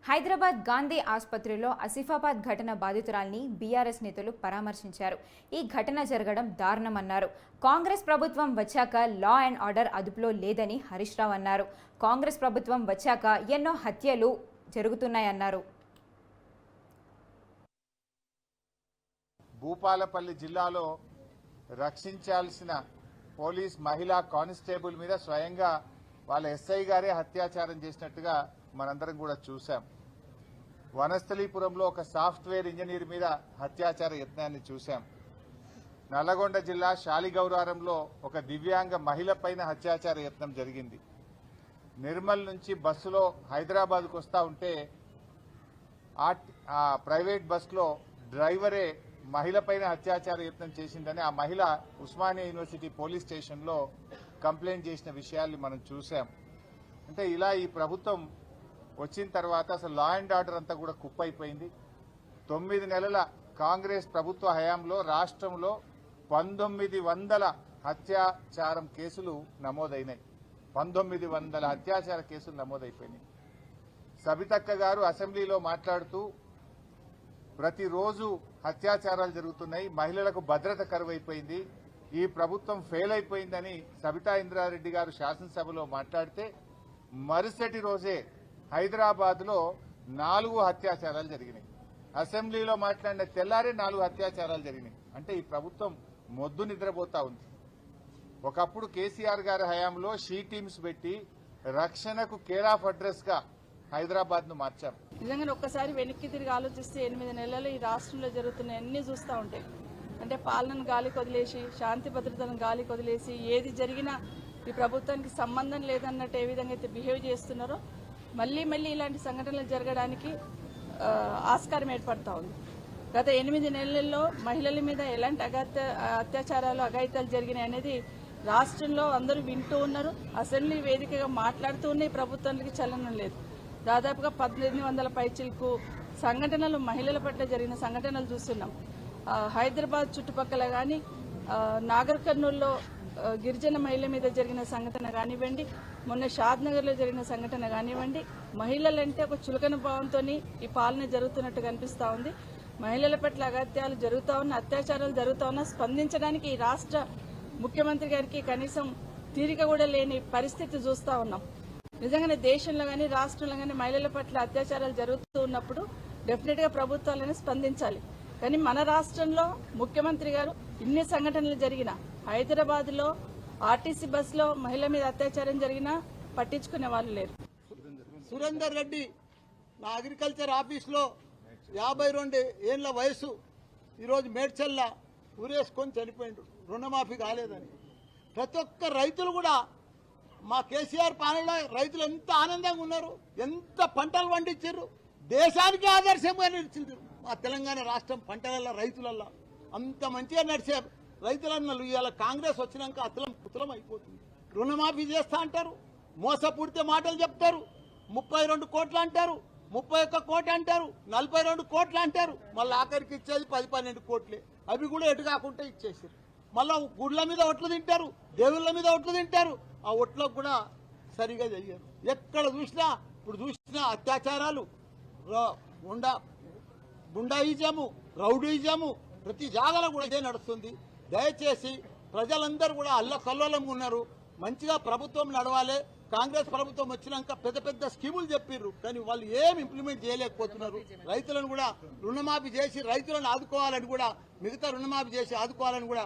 హైదరాబాద్ గాంధీ ఆసుపత్రిలో ఆసిఫాబాద్ ఘటన బాధితురాల్ని బీఆర్ఎస్ నేతలు పరామర్శించారు. ఈ ఘటన జరగడం దారుణమన్నారు. కాంగ్రెస్ ప్రభుత్వం వచ్చాక లా అండ్ ఆర్డర్ అదుపులో లేదని హరీష్ రావు అన్నారు. కాంగ్రెస్ ప్రభుత్వం వచ్చాక ఎన్నో హత్యలు జరుగుతున్నాయన్నారు. భూపాలపల్లి జిల్లాలో రక్షించాల్సిన పోలీస్ మహిళా కానిస్టేబుల్ మీద స్వయంగా వాళ్ళ ఎస్ఐ గారే అత్యాచారం చేసినట్టుగా మనందరం కూడా చూశాం. వనస్థలీపురంలో ఒక సాఫ్ట్వేర్ ఇంజనీర్ మీద అత్యాచార యత్నాన్ని చూశాం. నల్లగొండ జిల్లా శాలిగౌరారంలో ఒక దివ్యాంగ మహిళ పైన అత్యాచార యత్నం జరిగింది. నిర్మల్ నుంచి బస్సులో హైదరాబాద్కు వస్తూ ఉంటే ఆ ప్రైవేట్ బస్సులో డ్రైవరే మహిళ పైన అత్యాచార యత్నం చేసిందని ఆ మహిళ ఉస్మానియా యూనివర్సిటీ పోలీస్ స్టేషన్లో కంప్లైంట్ చేసిన విషయాల్ని మనం చూసాం. అంటే ఇలా ఈ ప్రభుత్వం వచ్చిన తర్వాత అసలు లా అండ్ ఆర్డర్ అంతా కూడా కుప్పైపోయింది. 9 నెలల కాంగ్రెస్ ప్రభుత్వ హయాంలో రాష్ట్రంలో 1900 అత్యాచారం కేసులు నమోదైనాయి. 1900 అత్యాచార కేసులు నమోదైపోయినాయి. సబితక్క గారు అసెంబ్లీలో మాట్లాడుతూ ప్రతిరోజు అత్యాచారాలు జరుగుతున్నాయి, మహిళలకు భద్రత కరువైపోయింది, ఈ ప్రభుత్వం ఫెయిల్ అయిపోయిందని సబితా ఇంద్రారెడ్డి గారు శాసనసభలో మాట్లాడితే మరుసటి రోజే హైదరాబాద్ లో 4 అత్యాచారాలు జరిగినాయి. అసెంబ్లీలో మాట్లాడిన తెల్లారే 4 అత్యాచారాలు జరిగినాయి. అంటే ఈ ప్రభుత్వం మొద్దు నిద్రపోతా ఉంది. ఒకప్పుడు కేసీఆర్ గారి హయాంలో షీ టీమ్స్ పెట్టి రక్షణకు కేర్ ఆఫ్ అడ్రస్ గా హైదరాబాద్ ను మార్చాం. నిజంగా ఒక్కసారి వెనక్కి తిరిగి ఆలోచిస్తే 8 నెలలు ఈ రాష్ట్రంలో జరుగుతున్న అన్ని చూస్తూ ఉంటాయి. అంటే పాలనను గాలికి వదిలేసి, శాంతి భద్రతలను గాలికి వదిలేసి, ఏది జరిగినా ఈ ప్రభుత్వానికి సంబంధం లేదన్నట్టు ఏ విధంగా అయితే బిహేవ్ చేస్తున్నారో మళ్లీ ఇలాంటి సంఘటనలు జరగడానికి ఆస్కారం ఏర్పడతా ఉంది. గత 8 నెలల్లో మహిళల మీద ఎలాంటి అత్యాచారాలు అఘాయితాలు జరిగినాయి అనేది రాష్ట్రంలో అందరూ వింటూ ఉన్నారు. అసెంబ్లీ వేదికగా మాట్లాడుతూ ఉన్నాయి. ప్రభుత్వానికి చలనం లేదు. దాదాపుగా 1800 పైచిలకు సంఘటనలు మహిళల పట్ల జరిగిన సంఘటనలు చూస్తున్నాం. హైదరాబాద్ చుట్టుపక్కల కానీ, నాగర్ కర్నూల్లో గిరిజన మహిళ మీద జరిగిన సంఘటన కానివ్వండి, మొన్న షాద్నగర్లో జరిగిన సంఘటన కానివ్వండి, మహిళలంటే ఒక చులకన భావంతో ఈ పాలన జరుగుతున్నట్టు కనిపిస్తూ ఉంది. మహిళల పట్ల అగత్యాలు జరుగుతూ ఉన్న, అత్యాచారాలు జరుగుతూ ఉన్నా స్పందించడానికి ఈ రాష్ట్ర ముఖ్యమంత్రి గారికి కనీసం తీరిక కూడా లేని పరిస్థితి చూస్తూ ఉన్నాం. నిజంగానే దేశంలో కానీ రాష్ట్రంలో కానీ మహిళల పట్ల అత్యాచారాలు జరుగుతూ ఉన్నప్పుడు డెఫినెట్ గా ప్రభుత్వాలను స్పందించాలి. కానీ మన రాష్ట్రంలో ముఖ్యమంత్రి గారు ఇన్ని సంఘటనలు జరిగిన హైదరాబాద్ లో ఆర్టీసీ బస్ లో మహిళ మీద అత్యాచారం జరిగినా పట్టించుకునే వాళ్ళు లేరు. సురేందర్ రెడ్డి నా అగ్రికల్చర్ ఆఫీస్లో 52 ఏళ్ల వయసు ఈరోజు మేడ్చల్ల ఊరేసుకొని చనిపోయిండు, రుణమాఫీ కాలేదని. ప్రతి ఒక్క రైతులు కూడా మా కేసీఆర్ పాలనలో రైతులు ఎంత ఆనందంగా ఉన్నారు, ఎంత పంటలు పండించారు, దేశానికి ఆదర్శంగా నిలిచింది. మా తెలంగాణ రాష్ట్రం పంటలలో రైతులల్లో అంత మంచిగా నడిచే రైతులన్నలు ఇవాళ కాంగ్రెస్ వచ్చినాక అతలం పుతలం అయిపోతుంది. రుణమాఫీ చేస్తా అంటారు, మోసపూడితే మాటలు చెప్తారు, 32 కోట్లు అంటారు, 31 కోట్లు అంటారు, 42 కోట్లు అంటారు, మళ్ళీ ఆఖరికి ఇచ్చేది 10-12 కోట్లే. అవి కూడా ఎటు కాకుండా ఇచ్చేసారు. మళ్ళా గుడ్ల మీద ఒట్లు తింటారు, దేవుళ్ళ మీద ఒట్లు తింటారు. ఆ ఒట్లకు కూడా సరిగా చెయ్యరు. ఎక్కడ చూసినా ఇప్పుడు చూసినా అత్యాచారాలు, గుండాయిజము, రౌడీజము ప్రతి జాగాలో కూడా ఇదే నడుస్తుంది. దయచేసి ప్రజలందరూ కూడా అల్లకల్లోలంగా ఉన్నారు. మంచిగా ప్రభుత్వం నడవాలి. కాంగ్రెస్ ప్రభుత్వం వచ్చినాక పెద్ద స్కీములు చెప్పిర్రు, కానీ వాళ్ళు ఏం ఇంప్లిమెంట్ చేయలేకపోతున్నారు. రైతులను కూడా రుణమాఫీ చేసి రైతులను ఆదుకోవాలని కూడా, మిగతా రుణమాఫీ చేసి ఆదుకోవాలని కూడా